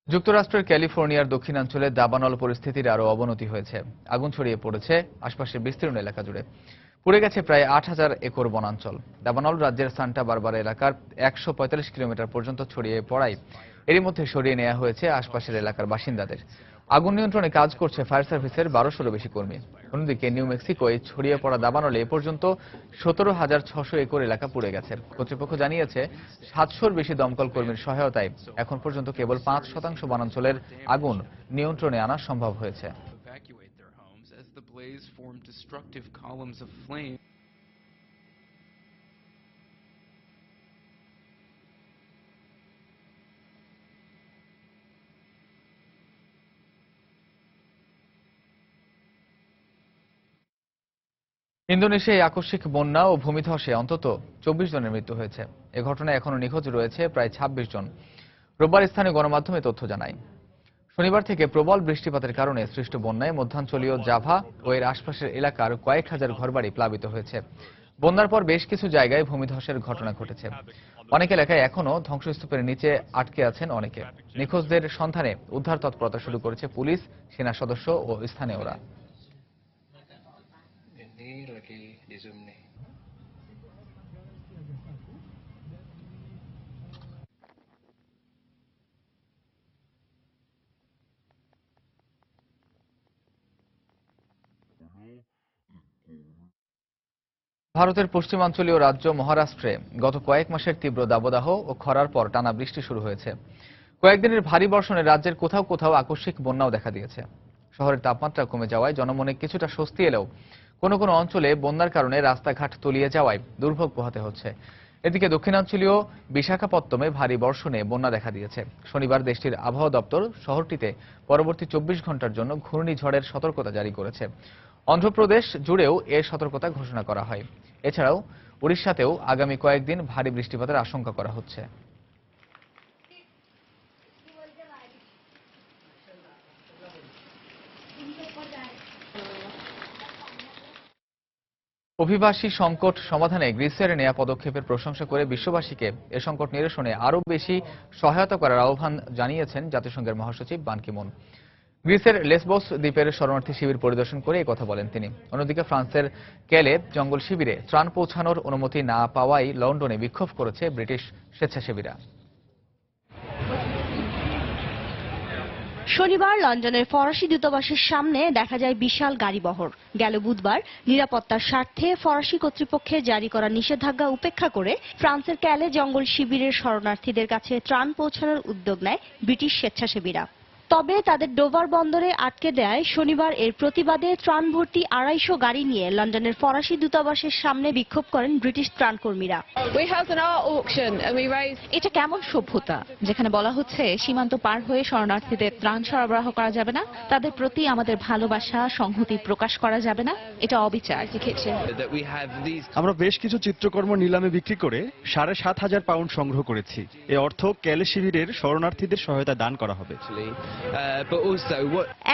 A: যুক্তরাষ্ট্রের ক্যালিফোর্নিয়ার দক্ষিণাঞ্চলে দাবানল পরিস্থিতির আরও অবনতি হয়েছে। আগুন ছড়িয়ে পড়েছে আশপাশের বিস্তীর্ণ এলাকা জুড়ে। পুড়ে গেছে প্রায় 8,000 একর বনাঞ্চল। দাবানল রাজ্যের সান্টা বারবারা এলাকার 145 কিলোমিটার পর্যন্ত ছড়িয়ে পড়ায় এরই মধ্যে সরিয়ে নেওয়া হয়েছে আশপাশের এলাকার বাসিন্দাদের। আগুন নিয়ন্ত্রণে কাজ করছে ফায়ার সার্ভিসের 1200-এরও বেশি কর্মী। অন্যদিকে নিউ মেক্সিকোয় ছড়িয়ে পড়া দাবানলে এ পর্যন্ত 17,600 একর এলাকা পুড়ে গেছে। কর্তৃপক্ষ জানিয়েছে 700-র বেশি দমকল কর্মীর সহায়তায় এখন পর্যন্ত কেবল 5% বনাঞ্চলের আগুন নিয়ন্ত্রণে আনা সম্ভব হয়েছে। ইন্দোনেশিয়ায় আকস্মিক বন্যা ও ভূমিধসে অন্তত 24 জনের মৃত্যু হয়েছে। এ ঘটনায় এখনো নিখোঁজ রয়েছে প্রায় 26 জন। রোববার স্থানীয় গণমাধ্যমে তথ্য জানায়। শনিবার থেকে প্রবল বৃষ্টিপাতের কারণে সৃষ্ট বন্যায় মধ্যাঞ্চলীয় জাভা ও এর আশপাশের এলাকার কয়েক হাজার ঘরবাড়ি প্লাবিত হয়েছে। বন্যার পর বেশ কিছু জায়গায় ভূমিধসের ঘটনা ঘটেছে। অনেক এলাকায় এখনো ধ্বংসস্তূপের নিচে আটকে আছেন অনেকে। নিখোঁজদের সন্ধানে উদ্ধার তৎপরতা শুরু করেছে পুলিশ, সেনা সদস্য ও স্থানীয়রা। ভারতের পশ্চিমাঞ্চলীয় রাজ্য মহারাষ্ট্রে গত কয়েক মাসের তীব্র দাবদাহ ও খরার পর টানা বৃষ্টি শুরু হয়েছে। কয়েকদিনের ভারী বর্ষণে রাজ্যের কোথাও কোথাও আকস্মিক বন্যাও দেখা দিয়েছে। শহরের তাপমাত্রা কমে যাওয়ায় জনমনে কিছুটা স্বস্তি এলেও কোনো কোনো অঞ্চলে বন্যার কারণে রাস্তাঘাট তলিয়ে যাওয়ায় দুর্ভোগ পোহাতে হচ্ছে। এদিকে দক্ষিণাঞ্চলীয় বিশাখাপত্তমে ভারী বর্ষণে বন্যা দেখা দিয়েছে। শনিবার দেশটির আবহাওয়া দপ্তর শহরটিতে পরবর্তী 24 ঘন্টার জন্য ঘূর্ণিঝড়ের সতর্কতা জারি করেছে। অন্ধ্রপ্রদেশ জুড়েও এ সতর্কতা ঘোষণা করা হয়। এছাড়াও উড়িষ্যাতেও আগামী কয়েকদিন ভারী বৃষ্টিপাতের আশঙ্কা করা হচ্ছে। অভিবাসী সংকট সমাধানে গ্রিসের নেয়া পদক্ষেপের প্রশংসা করে বিশ্ববাসীকে এ সংকট নিরসনে আরও বেশি সহায়তা করার আহ্বান জানিয়েছেন জাতিসংঘের মহাসচিব বান কি মুন। গ্রিসের লেসবোস দ্বীপের শরণার্থী শিবির পরিদর্শন করে এই কথা বলেন তিনি। অন্যদিকে ফ্রান্সের ক্যালে জঙ্গল শিবিরে ত্রাণ পৌঁছানোর অনুমতি না পাওয়ায় লন্ডনে বিক্ষোভ করেছে ব্রিটিশ স্বেচ্ছাসেবীরা।
L: শনিবার লন্ডনের ফরাসি দূতাবাসের সামনে দেখা যায় বিশাল গাড়িবহর। গেল বুধবার নিরাপত্তার স্বার্থে ফরাসি কর্তৃপক্ষের জারি করা নিষেধাজ্ঞা উপেক্ষা করে ফ্রান্সের ক্যালে জঙ্গল শিবিরের শরণার্থীদের কাছে ত্রাণ পৌঁছানোর উদ্যোগ নেয় ব্রিটিশ স্বেচ্ছাসেবীরা। তবে তাদের ডোভার বন্দরে আটকে দেয় শনিবার এর প্রতিবাদে ত্রাণ ভর্তি 250 গাড়ি নিয়ে লন্ডনের ফরাসি দূতাবাসের সামনে বিক্ষোভ করেন ব্রিটিশ ত্রাণকর্মীরা।
F: এটা কেমন সভ্যতা যেখানে বলা হচ্ছে সীমান্ত পার হয়ে শরণার্থীদের ত্রাণ সরবরাহ করা যাবে না, তাদের প্রতি আমাদের ভালোবাসা সংহতি প্রকাশ করা যাবে না, এটা অবিচার।
M: আমরা বেশ কিছু চিত্রকর্ম নিলামে বিক্রি করে 7,500 পাউন্ড সংগ্রহ করেছি। এ অর্থ ক্যালে শিবিরের শরণার্থীদের সহায়তা দান করা হবে।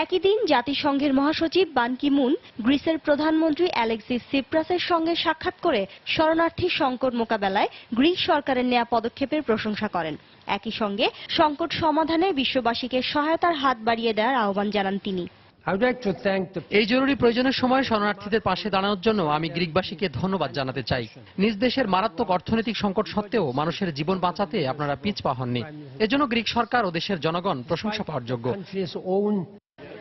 L: একই দিন জাতিসংঘের মহাসচিব বান কি মুন গ্রিসের প্রধানমন্ত্রী অ্যালেক্সিস সিপ্রাসের সঙ্গে সাক্ষাৎ করে শরণার্থী সংকট মোকাবেলায় গ্রিস সরকারের নেয়া পদক্ষেপের প্রশংসা করেন। একই সঙ্গে সংকট সমাধানে বিশ্ববাসীকে সহায়তার হাত বাড়িয়ে দেওয়ার আহ্বান জানান তিনি।
N: এই জরুরি প্রয়োজনের সময় শরণার্থীদের পাশে দাঁড়ানোর জন্য আমি গ্রিকবাসীকে ধন্যবাদ জানাতে চাই। নিজ দেশের মারাত্মক অর্থনৈতিক সংকট সত্ত্বেও মানুষের জীবন বাঁচাতে আপনারা পিছপা হননি। এজন্য গ্রিক সরকার ও দেশের জনগণ প্রশংসা পাওয়ার যোগ্য।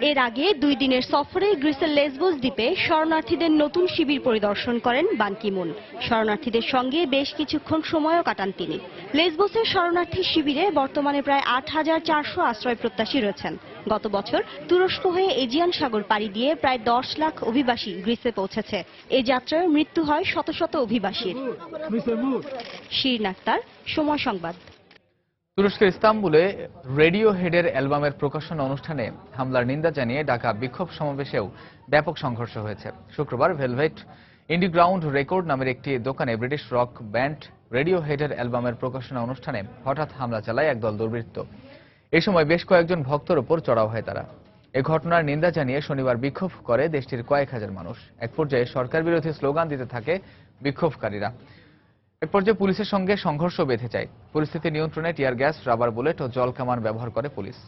L: এর আগে 2 দিনের সফরে গ্রিসের লেসবোস দ্বীপে শরণার্থীদের নতুন শিবির পরিদর্শন করেন বান কি মুন। শরণার্থীদের সঙ্গে বেশ কিছুক্ষণ সময়ও কাটান তিনি। লেসবোসের শরণার্থী শিবিরে বর্তমানে প্রায় ৮,৪০০ আশ্রয় প্রত্যাশী রয়েছেন। গত বছর তুরস্ক হয়ে এজিয়ান সাগর পাড়ি দিয়ে প্রায় 10 লাখ অভিবাসী গ্রিসে পৌঁছেছে। এই যাত্রায় মৃত্যু হয় শত শত অভিবাসীর। শিরিন আক্তার, সময় সংবাদ।
A: তুরস্কের ইস্তাম্বুলে রেডিও হেডের অ্যালবামের প্রকাশন অনুষ্ঠানে হামলার নিন্দা জানিয়ে ডাকা বিক্ষোভ সমাবেশেও ব্যাপক সংঘর্ষ হয়েছে। শুক্রবার ভেলভেট ইন্ডিগ্রাউন্ড রেকর্ড নামের একটি দোকানে ব্রিটিশ রক ব্যান্ড রেডিও হেডের অ্যালবামের প্রকাশনা অনুষ্ঠানে হঠাৎ হামলা চালায় একদল দুর্বৃত্ত। এই সময় বেশ কয়েকজন ভক্তের ওপর চড়াও হয় তারা। এ ঘটনার নিন্দা জানিয়ে শনিবার বিক্ষোভ করে দেশটির কয়েক হাজার মানুষ। এক পর্যায়ে সরকার বিরোধী স্লোগান দিতে থাকে বিক্ষোভকারীরা। এক পর্যায়ে পুলিশের সঙ্গে সংঘর্ষ বেঁধে যায়। পরিস্থিতি নিয়ন্ত্রণে টিয়ার গ্যাস, রাবার বুলেট ও জল কামান ব্যবহার করে পুলিশ।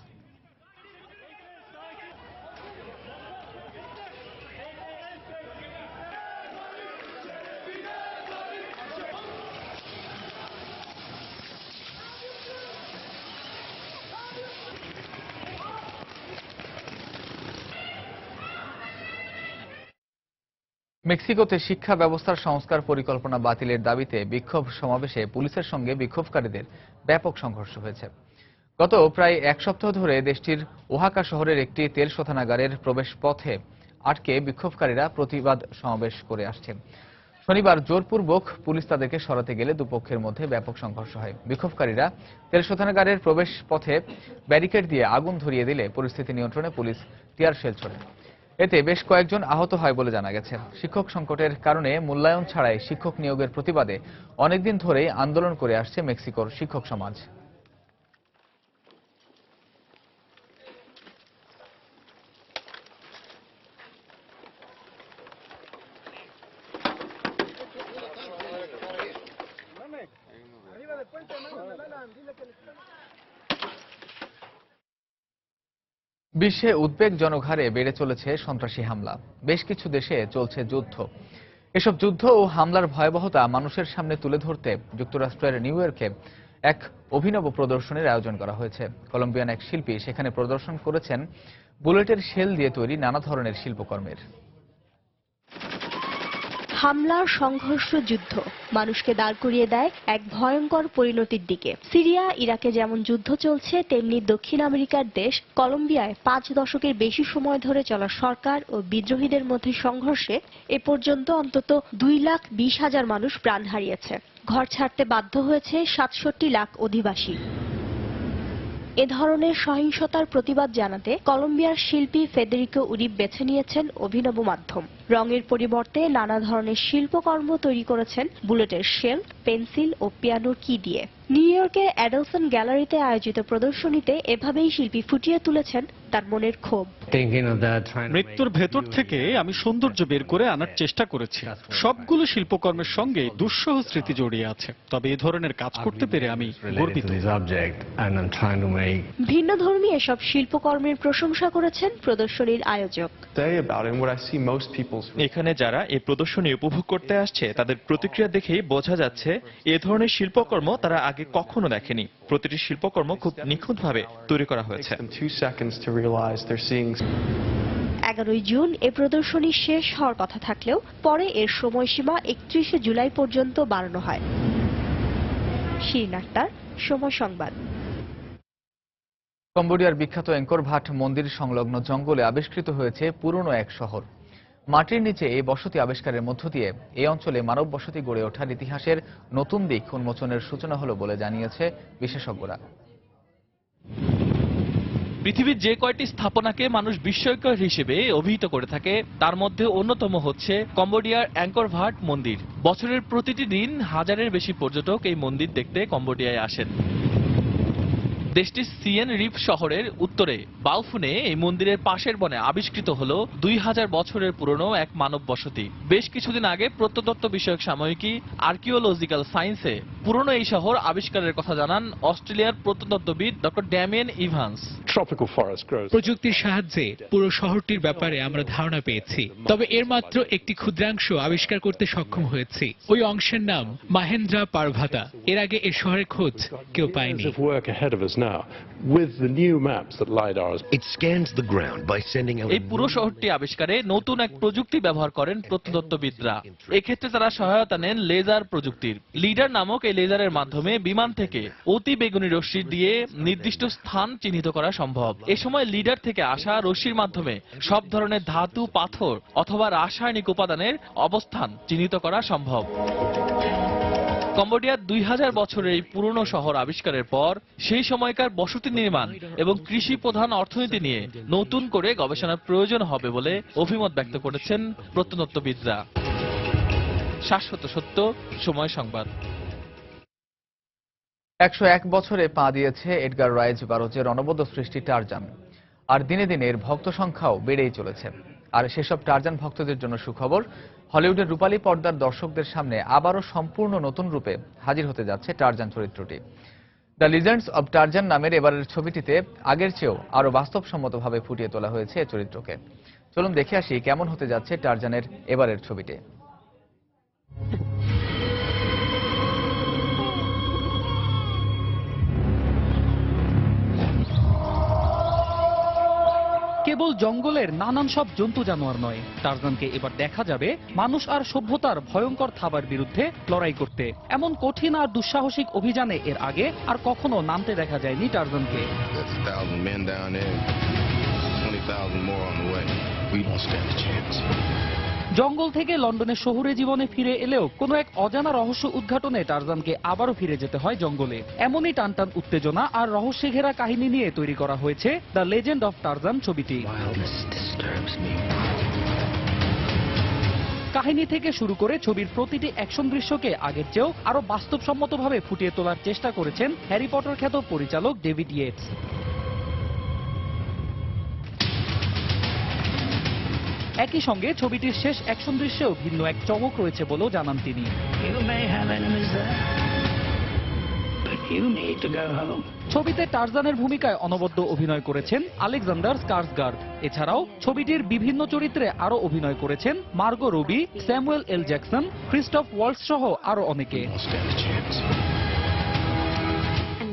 A: মেক্সিকোতে শিক্ষা ব্যবস্থার সংস্কার পরিকল্পনা বাতিলের দাবিতে বিক্ষোভ সমাবেশে পুলিশের সঙ্গে বিক্ষোভকারীদের ব্যাপক সংঘর্ষ হয়েছে। গত প্রায় এক সপ্তাহ ধরে দেশটির ওহাকা শহরের একটি তেল শোধনাগারের প্রবেশ পথে আটকে বিক্ষোভকারীরা প্রতিবাদ সমাবেশ করে আসছে। শনিবার জোরপূর্বক পুলিশ তাদেরকে সরাতে গেলে দুপক্ষের মধ্যে ব্যাপক সংঘর্ষ হয়। বিক্ষোভকারীরা তেল শোধনাগারের প্রবেশ পথে ব্যারিকেড দিয়ে আগুন ধরিয়ে দিলে পরিস্থিতি নিয়ন্ত্রণে পুলিশ টিয়ার শেল ছোড়ে। এতে বেশ কয়েকজন আহত হয় বলে জানা গেছে। শিক্ষক সংকটের কারণে মূল্যায়ন ছাড়াই শিক্ষক নিয়োগের প্রতিবাদে অনেকদিন ধরেই আন্দোলন করে আসছে মেক্সিকোর শিক্ষক সমাজ। বিশ্বে উদ্বেগজনক হারে বেড়ে চলেছে সন্ত্রাসী হামলা। বেশ কিছু দেশে চলছে যুদ্ধ। এসব যুদ্ধ ও হামলার ভয়াবহতা মানুষের সামনে তুলে ধরতে যুক্তরাষ্ট্রের নিউ ইয়র্কে এক অভিনব প্রদর্শনীর আয়োজন করা হয়েছে। কলম্বিয়ান এক শিল্পী সেখানে প্রদর্শন করেছেন বুলেটের শেল দিয়ে তৈরি নানা ধরনের শিল্পকর্মের।
L: হামলার সংঘর্ষ যুদ্ধ মানুষকে দাঁড় করিয়ে দেয় এক ভয়ঙ্কর পরিণতির দিকে। সিরিয়া, ইরাকে যেমন যুদ্ধ চলছে, তেমনি দক্ষিণ আমেরিকার দেশ কলম্বিয়ায় 5 দশকের বেশি সময় ধরে চলা সরকার ও বিদ্রোহীদের মধ্যে সংঘর্ষে এ পর্যন্ত অন্তত 2,20,000 মানুষ প্রাণ হারিয়েছে। ঘর ছাড়তে বাধ্য হয়েছে 67 লাখ অধিবাসী। এ ধরনের সহিংসতার প্রতিবাদ জানাতে কলম্বিয়ার শিল্পী ফেদেরিকো উরিব বেছে নিয়েছেন অভিনব মাধ্যম। রঙের পরিবর্তে নানা ধরনের শিল্পকর্ম তৈরি করেছেন বুলেটের শেল, পেন্সিল ও পিয়ানোর কি দিয়ে। নিউ ইয়র্কের অ্যাডলসন গ্যালারিতে আয়োজিত প্রদর্শনীতে এভাবেই শিল্পী ফুটিয়ে তুলেছেন তার মনের ক্ষোভ।
O: মৃত্যুর ভেতর থেকে আমি সৌন্দর্য বের করে আনার চেষ্টা করেছি। সবগুলো শিল্পকর্মের সঙ্গে দুঃসহ স্মৃতি জড়িয়ে আছে, তবে এই ধরনের কাজ করতে পেরে আমি গর্বিত।
L: ভিন্নধর্মী এসব শিল্পকর্মের প্রশংসা করেছেন প্রদর্শনীর আয়োজক।
P: এখানে যারা এই প্রদর্শনী উপভোগ করতে আসছে তাদের প্রতিক্রিয়া দেখেই বোঝা যাচ্ছে এ ধরনের শিল্পকর্ম তারা আগে কখনো দেখেনি। প্রতিটি শিল্পকর্ম খুব নিখুঁতভাবে তৈরি করা হয়েছে।
L: 11 জুন এ প্রদর্শনী শেষ হওয়ার কথা থাকলেও পরে এর সময়সীমা 31 জুলাই পর্যন্ত বাড়ানো হয়। শিরিন আক্তার, সময় সংবাদ।
A: কম্বোডিয়ার বিখ্যাত অ্যাঙ্কর ভাট মন্দির সংলগ্ন জঙ্গলে আবিষ্কৃত হয়েছে পুরনো এক শহর। মাটির নিচে এই বসতি আবিষ্কারের মধ্য দিয়ে এই অঞ্চলে মানব বসতি গড়ে ওঠার ইতিহাসের নতুন দিক উন্মোচনের সূচনা হলো বলে জানিয়েছে বিশেষজ্ঞরা।
B: পৃথিবীর যে কয়টি স্থাপনাকে মানুষ বিস্ময়কর হিসেবে অভিহিত করে থাকে তার মধ্যে অন্যতম হচ্ছে কম্বোডিয়ার অ্যাঙ্কর ভাট মন্দির। বছরের প্রতিটি দিন হাজারের বেশি পর্যটক এই মন্দির দেখতে কম্বোডিয়ায় আসেন। দেশটির সিয়েন রিপ শহরের উত্তরে বাউফুনে এই মন্দিরের পাশের বনে আবিষ্কৃত হলো 2000 বছরের পুরনো এক মানব বসতি। বেশ কিছুদিন আগে প্রত্নতত্ত্ব বিষয়ক সাময়িকী আর্কিওলজিক্যাল সায়েন্সে
Q: পুরনো এই শহর আবিষ্কারের কথা জানান অস্ট্রেলিয়ার প্রত্নতত্ত্ববিদ ডক্টর ড্যামিয়েন ইভান্স।
D: প্রযুক্তির সাহায্যে পুরো শহরটির ব্যাপারে আমরা ধারণা পেয়েছি, তবে এর মাত্র একটি ক্ষুদ্রাংশ আবিষ্কার করতে সক্ষম হয়েছি। ওই অংশের নাম মাহেন্দ্রা পারভাতা। এর আগে এ শহরের খোঁজ কেউ পায়নি।
Q: এই পুরো শহরটি আবিষ্কারে নতুন এক প্রযুক্তি ব্যবহার করেন প্রত্নতত্ত্ববিদরা। এক্ষেত্রে তারা সহায়তা নেন লেজার প্রযুক্তির। লিডার নামক এই লেজারের মাধ্যমে বিমান থেকে অতি বেগুনি রশ্মি দিয়ে নির্দিষ্ট স্থান চিহ্নিত করা সম্ভব। এ সময় লিডার থেকে আসা রশ্মির মাধ্যমে সব ধরনের ধাতু, পাথর অথবা রাসায়নিক উপাদানের অবস্থান চিহ্নিত করা সম্ভব। কম্বোডিয়ার 2000 বছরের এই পুরনো শহর আবিষ্কারের পর সেই সময়কার বসতি নির্মাণ এবং কৃষি প্রধান অর্থনীতি নিয়ে নতুন করে গবেষণার প্রয়োজন হবে বলে অভিমত ব্যক্ত করেছেন প্রত্নতত্ত্ববিদরা। শাশ্বত সত্য, সময় সংবাদ।
A: 101 বছরে পা দিয়েছে এডগার রাইজ বারোজের অনবদ্য সৃষ্টি টারজান। আর দিনে দিনে এর ভক্ত সংখ্যাও বেড়েই চলেছে। আর সেসব টারজান ভক্তদের জন্য সুখবর, হলিউডের রূপালী পর্দার দর্শকদের সামনে আবারও সম্পূর্ণ নতুন রূপে হাজির হতে যাচ্ছে টারজান চরিত্রটি। দ্য লিজেন্ডস অব টারজান নামের এবারের ছবিটিতে আগের চেয়েও আরো বাস্তবসম্মতভাবে ফুটিয়ে তোলা হয়েছে এই চরিত্রকে। চলুন দেখে আসি কেমন হতে যাচ্ছে টারজানের এবারের ছবিটি।
B: কেবল জঙ্গলের নানান সব জন্তু জানোয়ার নয়, টারজানকে এবার দেখা যাবে মানুষ আর সভ্যতার ভয়ঙ্কর থাবার বিরুদ্ধে লড়াই করতে। এমন কঠিন আর দুঃসাহসিক অভিযানে এর আগে আর কখনো নামতে দেখা যায়নি টারজানকে। জঙ্গল থেকে লন্ডনের শহুরে জীবনে ফিরে এলেও কোনো এক অজানা রহস্য উদ্ঘাটনে টারজানকে আবারও ফিরে যেতে হয় জঙ্গলে। এমনই টানটান উত্তেজনা আর রহস্যে ঘেরা কাহিনী নিয়ে তৈরি করা হয়েছে দ্য লেজেন্ড অফ টারজান ছবিটি। কাহিনী থেকে শুরু করে ছবির প্রতিটি অ্যাকশন দৃশ্যকে আগের চেয়েও আরো বাস্তবসম্মতভাবে ফুটিয়ে তোলার চেষ্টা করেছেন হ্যারি পটার খ্যাত পরিচালক ডেভিড ইয়েটস। একই সঙ্গে ছবিটির শেষ অ্যাকশন দৃশ্যেও ভিন্ন এক চমক রয়েছে বলেও জানান তিনি। ছবিতে টারজানের ভূমিকায় অনবদ্য অভিনয় করেছেন আলেকজান্ডার স্কারসগার্দ। এছাড়াও ছবিটির বিভিন্ন চরিত্রে আরো অভিনয় করেছেন মার্গো রবি, স্যামুয়েল এল জ্যাকসন, ক্রিস্টোফ ওয়ালটস সহ আরো অনেকে।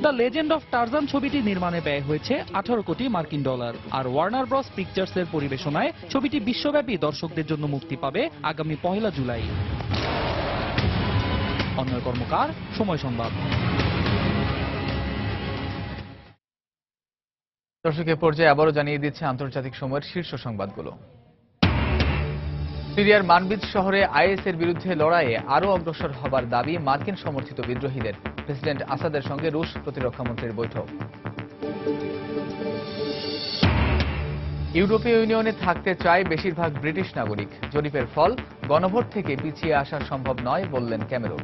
B: দ্য লেজেন্ড অফ টারজান ছবিটি নির্মাণে ব্যয় হয়েছে 18 কোটি মার্কিন ডলার। আর ওয়ার্নার ব্রস পিকচার্সের পরিবেশনায় ছবিটি বিশ্বব্যাপী দর্শকদের জন্য মুক্তি পাবে আগামী 1 জুলাই। অন্যয় কর্মকার, সময় সংবাদ।
A: দর্শক, এ পর্যায়ে আবারও জানিয়ে দিচ্ছে আন্তর্জাতিক সময়ের শীর্ষ সংবাদগুলো। সিরিয়ার মানবিজ শহরে আইএসের বিরুদ্ধে লড়াইয়ে আরও অগ্রসর হবার দাবি মার্কিন সমর্থিত বিদ্রোহীদের। প্রেসিডেন্ট আসাদের সঙ্গে রুশ প্রতিরক্ষামন্ত্রীর বৈঠক। ইউরোপীয় ইউনিয়নে থাকতে চায় বেশিরভাগ ব্রিটিশ নাগরিক। জরিপের ফল, গণভোট থেকে পিছিয়ে আসা সম্ভব নয় বললেন ক্যামেরন।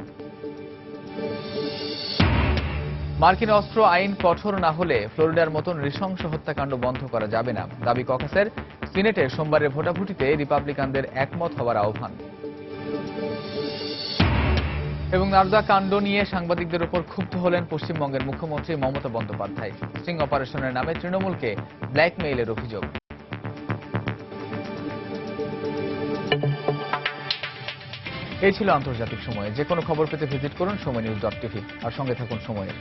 A: মার্কিন অস্ত্র আইন কঠোর না হলে ফ্লোরিডার মতন নৃশংস হত্যাকাণ্ড বন্ধ করা যাবে না, দাবি ককাসের। সিনেটে সোমবারের ভোটাভুটিতে রিপাবলিকানদের একমত হওয়ার আহ্বান। এবং নারদা কাণ্ড নিয়ে সাংবাদিকদের উপর ক্ষুব্ধ হলেন পশ্চিমবঙ্গের মুখ্যমন্ত্রী মমতা বন্দ্যোপাধ্যায়। স্টিং অপারেশনের নামে তৃণমূলকে ব্ল্যাকমেইলের অভিযোগ। এই ছিল আন্তর্জাতিক সময়ে। যে কোনো খবর পেতে ভিজিট করুন সময়নিউজ.tv আর সঙ্গে থাকুন সময়ের।